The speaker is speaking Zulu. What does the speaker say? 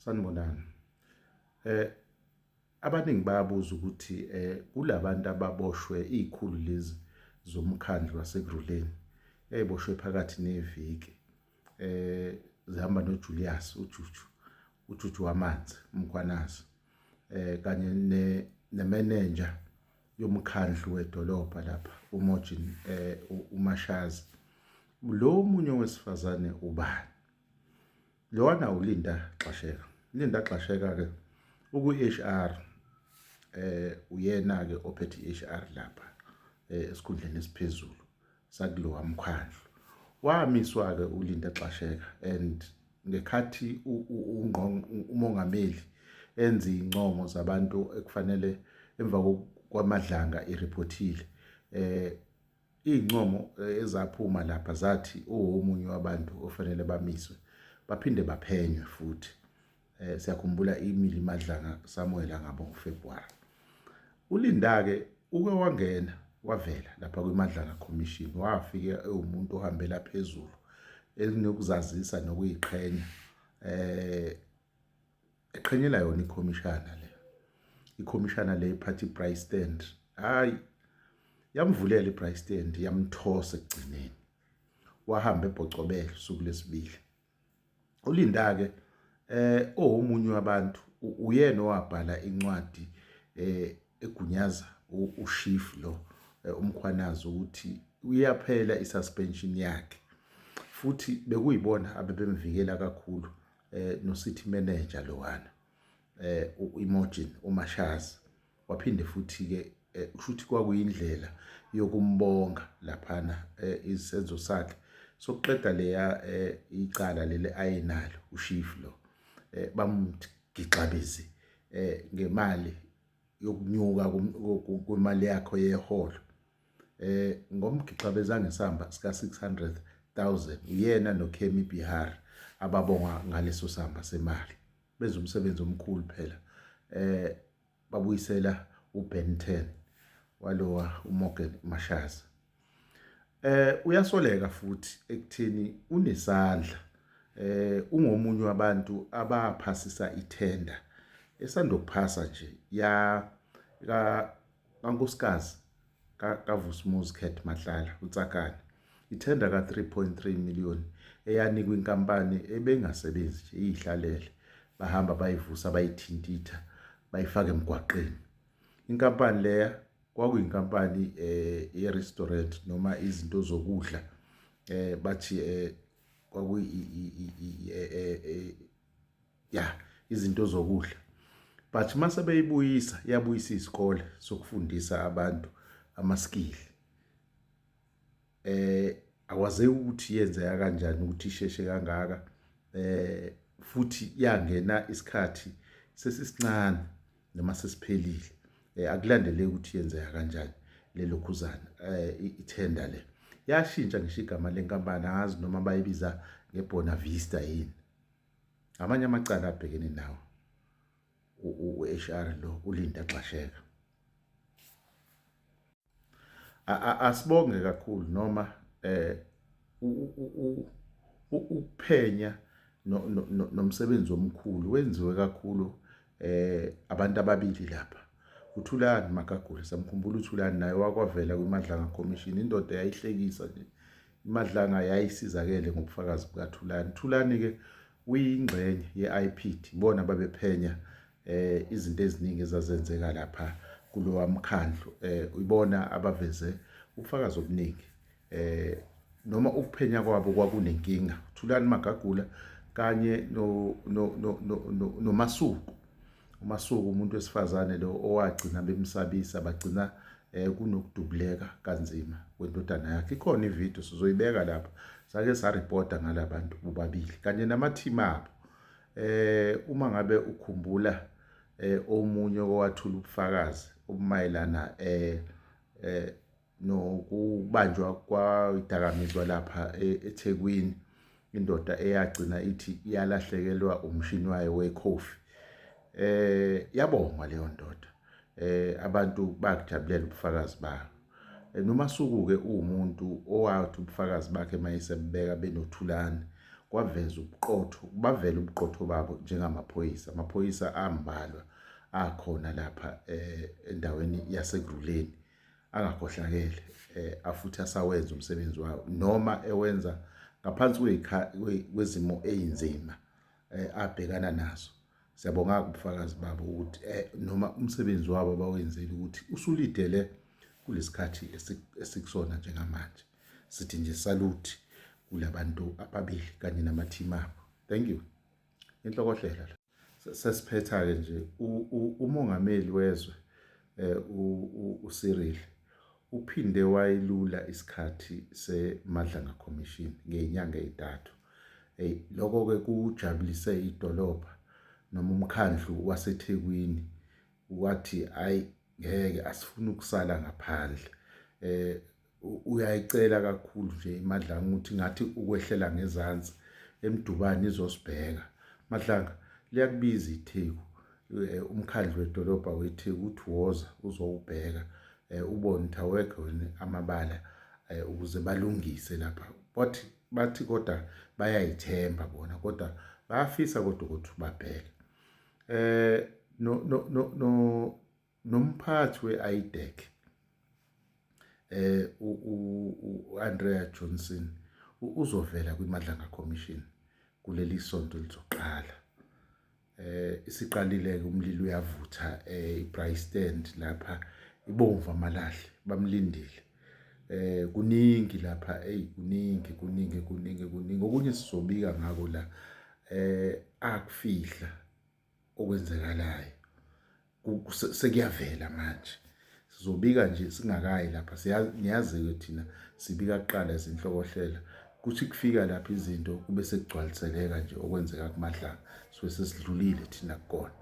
Sanibonani. Abaningi bayabuza ukuthi kulabantu ababoshwe izikhulu lezi zomkhandlu wasekuruleni eziboshwe phakathi neviki. Zihamba noJulius uJuju wamanzi uMkhwanazi. Kanye nemanager yomkhandlu wedolobha lapha uMojin uMashazi. Lo munye wesifazane ubani? Lona uLinda Xasheka. Linda Xasheka ke uku-HR uyena ke ophethe i-HR lapha esikhundleni esiphezulu sakulowa mkhandlu. Wamiswa ke uLinda Xasheka and ngekhathi umongameli enza incomo zabantu ekufanele emva kwamadlanga ireportile incomo ezaphuma lapha zathi omunye wabantu ofanele bamiswe baphinde baphenywe futhi. Siyakhumbula imili madlanga Samuel ngabo ngoFebruary. uLinda ke uke wangena wavela lapha kwimadlanga commission wafika ewumuntu ohambela phezulu elinokuzazisa nokuyiqhenya eqhenyela yona ikhomishana le iphathi price stand. Hayi yamvulela iprice stand yamthosa ekugcineni wahamba ebhocobela usuku lesibili. uLinda ke omunye wabantu uyena owabhala incwadi egunyaza uShift lo uMkhwanazi ukuthi uyaphela isuspension yakhe, futhi bekuyibona abebemvikela kakhulu no city manager lowana uImojin uMashazi. Waphinde futhi ke kushuthi kwakuyindlela yokumbonga laphana isenzo sakhe sokuqeda leya icala leli ayenalo uShift lo. Bamgixabeze ngemali yokunyuka kwemali yakho yeholo. Ngomgixabeza ngesamba sika 600,000 uyena noKemi Bihar ababonga ngaleso samba semali. Benza umsebenzi omkhulu phela. Babuyisela uBen 10 walowa uMorgan Mashazi. Uyasoleka futhi ekutheni unesandla ungomunye wabantu abaphasisa itender esandokuphasa nje ya kaNkosikazi kaVusumuzi Khet Mahlala uTsakane. Itender ka 3.3 million eyanikwa inkampani ebengasebenzi nje ihlalele, bahamba bayivusa bayithintitha bayifaka emgwaqeni. Inkampani leya kwakuyinkampani ye-restaurant noma izinto zokudla bathi izinto zokudla, but mase beyibuyisa yabuyisa isikole sokufundisa abantu amaskill. Akwaze ukuthi yenzeka kanjani ukuthi isheshe kangaka, futhi yangena isikhathi sesisincane noma sesiphelile. Akulandeleki ukuthi yenzeka kanjani lelokhuzana itender le yashintsha ngisho igama lenkampani, angazi noma bayibiza ngeBona Vista yini. Amanye amacala abhekene nawo uHR lo uLinda Xasheka. Asibonge kakhulu noma ukuphenya nomsebenzi omkhulu wenziwe kakhulu abantu ababili lapha. uThulani Magagula, samkhumbula uThulani naye wakwavela kwimadlanga commission, indoda yayihlekisa nje. Imadlanga yayisizakele ngobufakazi bukaThulani. Thulani ke uyingxenye yeIPD, bona babephenya izinto eziningi ezazenzeka lapha kulowa mkhandlu. Uyibona abaveze ubufakazi obuningi noma ukuphenya kwabo kwakunenkinga. uThulani Magagula kanye noMasuku. uMasuku umuntu wesifazane lo owagcina bemsabisa, bagcina kunokudubuleka kanzima kwendodana yakhe. Ikhona ivideo sizoyibeka lapha, sake sareporta ngalabantu bobabili kanye nama-team abo. Uma ngabe ukhumbula omunye owathula ubufakazi obumayelana nokubanjwa kwayidakamizwa lapha eThekwini, indoda eyagcina ithi iyalahlekelwa umshini wayo wekhofi. Yabongwa leyo ndoda. Abantu bakujabulela ubufakazi bayo. NoMasuku ke umuntu owathi ubufakazi bakhe mayesebeka benoThulani kwaveza ubuqotho bavela ubuqotho babo amaphoyisa ambalwa akhona lapha endaweni yaseGruleni angakhohlakele afuthi asawenza umsebenzi wawo noma ewenza ngaphansi kwezimo eyinzima abhekana nazo. Siyabonga ubufakazi babo ukuthi noma umsebenzi wabo bawenzile ukuthi usulidele kulesikhathi esikusona njengamanje. Sithi nje salute kulabantu ababili kanye nama-team abo. Thank you. Inhlokohlela sesiphetha-ke nje umongameli wezwe uCyril uphinde wayilula isikhathi seMadlanga Commission ngezinyanga ezintathu. Lokho-ke kujabulise idolobha noma umkhandlu waseThekwini wathi hayi ngeke asifuna ukusala ngaphandle. Uyayicela kakhulu nje iMadlanga ukuthi ngathi ukwehlela ngezansi emdubani izosibheka. Madlanga liyakubiza iTheku umkhandlu wedolobha weTheku uthi woza uzowubheka ubone ukuthi awekho amabala ukuze balungise lapha. Bathi kodwa bayayithemba bona kodwa bayafisa kodwa ukuthi babheke. Nomphathi we-IDEC u-Andrea Johnson uzovela kwiMadlanga Commission kuleli sonto lizoqala. Isiqalile-ke umlilo uyavutha iBryanston lapha ibomvu amalahle bamlindile. Kuningi lapha kuningi okunye sizobika ngako la akufihla okwenzekalayo sekuyavela manje. Sizobika nje singakayi lapha niyazi-ke thina sibika kuqala izinhlokohlela kuthi kufika lapha izinto kube sekugcwaliseleka nje okwenzeka kuMadlanga sibe sesidlulile thina kukona.